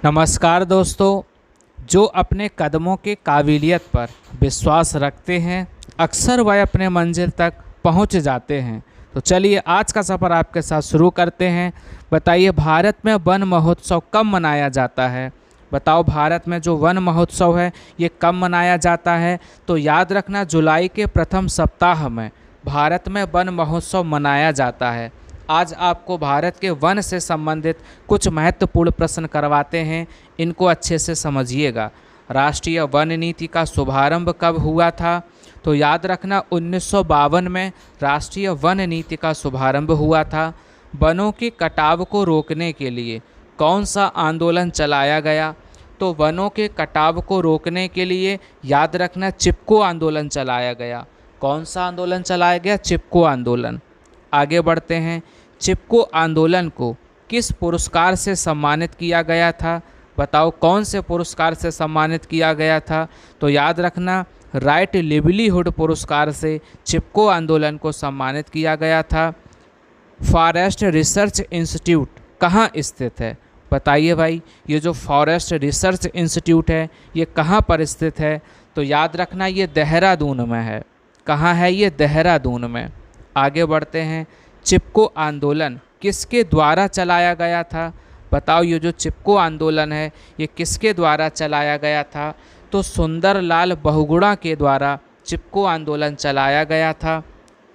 नमस्कार दोस्तों। जो अपने कदमों के काबिलियत पर विश्वास रखते हैं अक्सर वह अपने मंजिल तक पहुंच जाते हैं। तो चलिए आज का सफ़र आपके साथ शुरू करते हैं। बताइए भारत में वन महोत्सव कब मनाया जाता है। बताओ भारत में जो वन महोत्सव है ये कब मनाया जाता है। तो याद रखना जुलाई के प्रथम सप्ताह में भारत में वन महोत्सव मनाया जाता है। आज आपको भारत के वन से संबंधित कुछ महत्वपूर्ण प्रश्न करवाते हैं, इनको अच्छे से समझिएगा। राष्ट्रीय वन नीति का शुभारंभ कब हुआ था। तो याद रखना 1952 में राष्ट्रीय वन नीति का शुभारंभ हुआ था। वनों के कटाव को रोकने के लिए कौन सा आंदोलन चलाया गया। तो वनों के कटाव को रोकने के लिए याद रखना चिपको आंदोलन चलाया गया। कौन सा आंदोलन चलाया गया? चिपको आंदोलन। आगे बढ़ते हैं। चिपको आंदोलन को किस पुरस्कार से सम्मानित किया गया था। बताओ कौन से पुरस्कार से सम्मानित किया गया था। तो याद रखना राइट लिवलीहुड पुरस्कार से चिपको आंदोलन को सम्मानित किया गया था। फॉरेस्ट रिसर्च इंस्टीट्यूट कहाँ स्थित है। बताइए भाई ये जो फॉरेस्ट रिसर्च इंस्टीट्यूट है ये कहाँ पर स्थित है। तो याद रखना ये देहरादून में है। कहाँ है ये? देहरादून में। आगे बढ़ते हैं। चिपको आंदोलन किसके द्वारा चलाया गया था। बताओ ये जो चिपको आंदोलन है ये किसके द्वारा चलाया गया था। तो सुंदरलाल बहुगुणा के द्वारा चिपको आंदोलन चलाया गया था।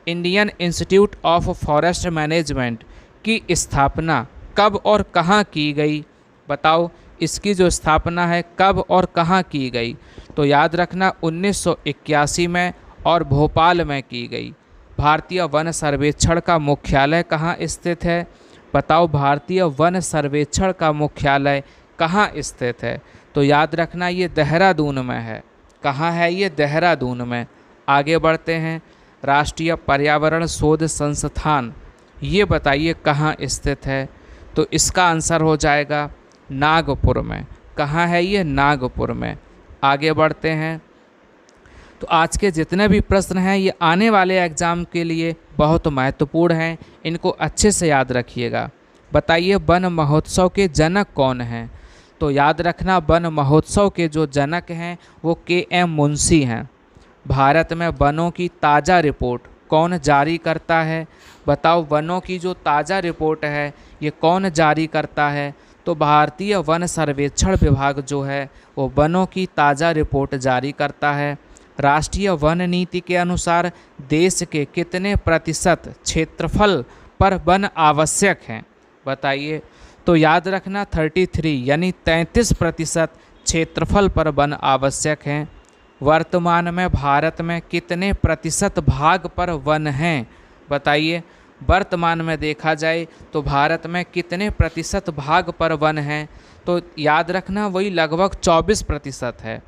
Indian institute of forest management की स्थापना कब और कहाँ की गई। बताओ इसकी जो स्थापना है कब और कहाँ की गई। तो याद रखना 1981 में और भोपाल में की गई। भारतीय वन सर्वेक्षण का मुख्यालय कहाँ स्थित है। बताओ भारतीय वन सर्वेक्षण का मुख्यालय कहाँ स्थित है। तो याद रखना ये देहरादून में है। कहाँ है ये? देहरादून में। आगे बढ़ते हैं। राष्ट्रीय पर्यावरण शोध संस्थान ये बताइए कहाँ स्थित है। तो इसका आंसर हो जाएगा नागपुर में। कहाँ है ये? नागपुर में। आगे बढ़ते हैं। तो आज के जितने भी प्रश्न हैं ये आने वाले एग्ज़ाम के लिए बहुत महत्वपूर्ण हैं, इनको अच्छे से याद रखिएगा। बताइए वन महोत्सव के जनक कौन हैं। तो याद रखना वन महोत्सव के जो जनक हैं वो KM मुंशी हैं। भारत में वनों की ताज़ा रिपोर्ट कौन जारी करता है। बताओ वनों की जो ताज़ा रिपोर्ट है ये कौन जारी करता है। तो भारतीय वन सर्वेक्षण विभाग जो है वो वनों की ताज़ा रिपोर्ट जारी करता है। राष्ट्रीय वन नीति के अनुसार देश के कितने प्रतिशत क्षेत्रफल पर वन आवश्यक हैं। बताइए। तो याद रखना 33 यानी 33% क्षेत्रफल पर वन आवश्यक हैं। वर्तमान में भारत में कितने प्रतिशत भाग पर वन हैं। बताइए वर्तमान में देखा जाए तो भारत में कितने प्रतिशत भाग पर वन हैं। तो याद रखना वही लगभग 24% है।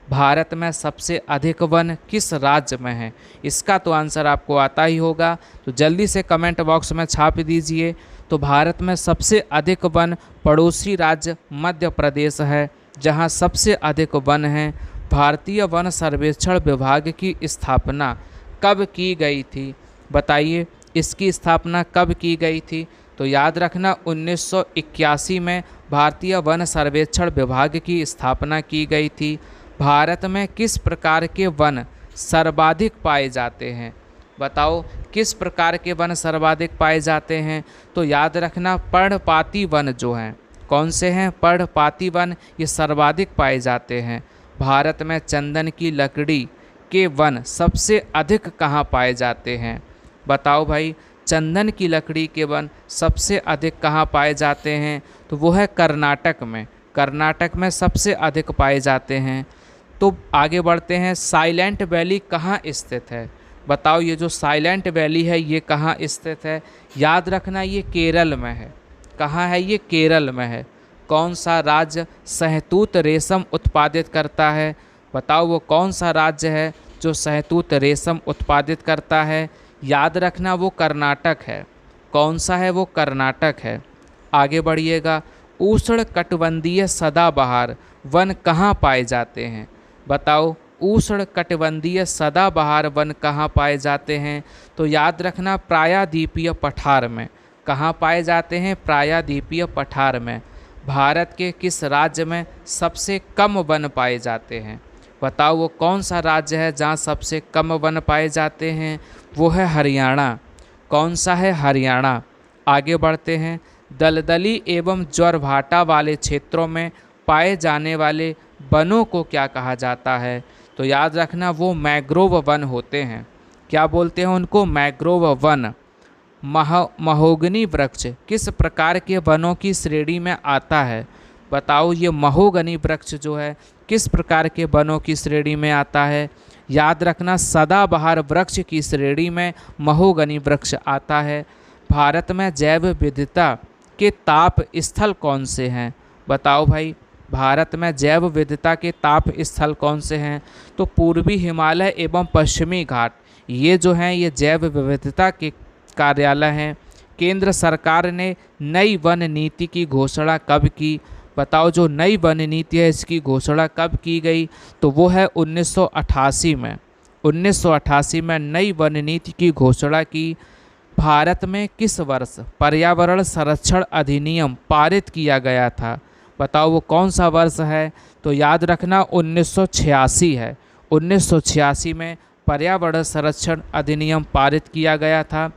भारत में सबसे अधिक वन किस राज्य में है। इसका तो आंसर आपको आता ही होगा, तो जल्दी से कमेंट बॉक्स में छाप दीजिए। तो भारत में सबसे अधिक वन पड़ोसी राज्य मध्य प्रदेश है, जहां सबसे अधिक वन हैं। भारतीय वन सर्वेक्षण विभाग की स्थापना कब की गई थी। बताइए इसकी स्थापना कब की गई थी। तो याद रखना 1981 में भारतीय वन सर्वेक्षण विभाग की स्थापना की गई थी। भारत में किस प्रकार के वन सर्वाधिक पाए जाते हैं। बताओ किस प्रकार के वन सर्वाधिक पाए जाते हैं। तो याद रखना पर्णपाती वन जो हैं कौन से हैं? पर्णपाती वन ये सर्वाधिक पाए जाते हैं। भारत में चंदन की लकड़ी के वन सबसे अधिक कहाँ पाए जाते हैं। बताओ भाई चंदन की लकड़ी के वन सबसे अधिक कहाँ पाए जाते हैं। तो वो है कर्नाटक में। कर्नाटक में सबसे अधिक पाए जाते हैं। तो आगे बढ़ते हैं। साइलेंट वैली कहाँ स्थित है। बताओ ये जो साइलेंट वैली है ये कहाँ स्थित है। याद रखना ये केरल में है। कहाँ है ये? केरल में है। कौन सा राज्य शहतूत रेशम उत्पादित करता है। बताओ वो कौन सा राज्य है जो शहतूत रेशम उत्पादित करता है। याद रखना वो कर्नाटक है। कौन सा है? वो कर्नाटक है। आगे बढ़िएगा। उष्ण कटिबंधीय सदाबहार वन कहाँ पाए जाते हैं। बताओ उष्ण कटिबंधीय सदाबहार वन कहाँ पाए जाते हैं। तो याद रखना प्रायद्वीपीय पठार में। कहाँ पाए जाते हैं? प्रायद्वीपीय पठार में। भारत के किस राज्य में सबसे कम वन पाए जाते हैं? बताओ वो कौन सा राज्य है जहाँ सबसे कम वन पाए जाते हैं? वो है हरियाणा। कौन सा है? हरियाणा। आगे बढ़ते हैं। दलदली एवं ज्वारभाटा वाले क्षेत्रों में पाए जाने वाले वनों को क्या कहा जाता है? तो याद रखना वो मैंग्रोव वन होते हैं। क्या बोलते हैं उनको? Mangrove one. महोगनी वृक्ष किस प्रकार के वनों की श्रेणी में आता है? बताओ ये महोगनी वृक्ष जो है किस प्रकार के वनों की श्रेणी में आता है? याद रखना सदाबहार वृक्ष की श्रेणी में महोगनी वृक्ष आता है। भारत में जैव विविधता के ताप स्थल कौन से हैं? बताओ भाई, भारत में जैव विविधता के ताप स्थल कौन से हैं? तो पूर्वी हिमालय एवं पश्चिमी घाट, ये जो हैं ये जैव विविधता के कार्यालय हैं। केंद्र सरकार ने नई वन नीति की घोषणा कब की? बताओ जो नई वन नीति है इसकी घोषणा कब की गई? तो वो है 1988 में। 1988 में नई वन नीति की घोषणा की। भारत में किस वर्ष पर्यावरण संरक्षण अधिनियम पारित किया गया था? बताओ वो कौन सा वर्ष है? तो याद रखना 1986 है। 1986 में पर्यावरण संरक्षण अधिनियम पारित किया गया था।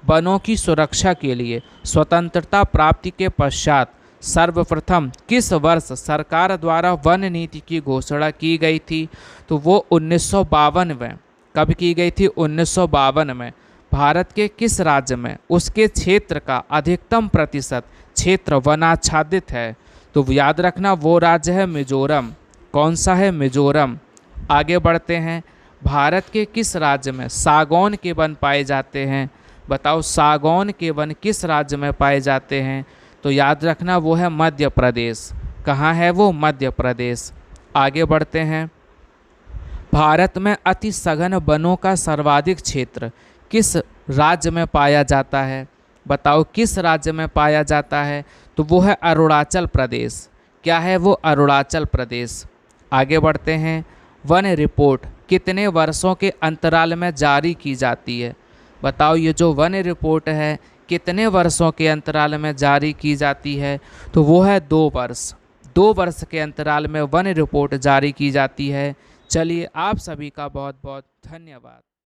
वनों की सुरक्षा के लिए स्वतंत्रता प्राप्ति के पश्चात सर्वप्रथम किस वर्ष सरकार द्वारा वन नीति की घोषणा की गई थी? तो वो 1952 में। कब की गई थी? 1952 में। भारत के किस राज्य में उसके क्षेत्र का अधिकतम प्रतिशत क्षेत्र वनाच्छादित है? तो याद रखना वो राज्य है मिजोरम। कौन सा है? मिजोरम। आगे बढ़ते हैं। भारत के किस राज्य में सागौन के वन पाए जाते हैं? बताओ सागौन के वन किस राज्य में पाए जाते हैं? तो याद रखना वो है मध्य प्रदेश। कहाँ है वो? मध्य प्रदेश। आगे बढ़ते हैं। भारत में अति सघन वनों का सर्वाधिक क्षेत्र किस राज्य में पाया जाता है? बताओ किस राज्य में पाया जाता है? तो वो है अरुणाचल प्रदेश। क्या है वो? अरुणाचल प्रदेश। आगे बढ़ते हैं। वन रिपोर्ट कितने वर्षों के अंतराल में जारी की जाती है? बताओ ये जो वन रिपोर्ट है कितने वर्षों के अंतराल में जारी की जाती है? तो वो है 2 वर्ष। 2 वर्ष के अंतराल में वन रिपोर्ट जारी की जाती है। चलिए आप सभी का बहुत बहुत धन्यवाद।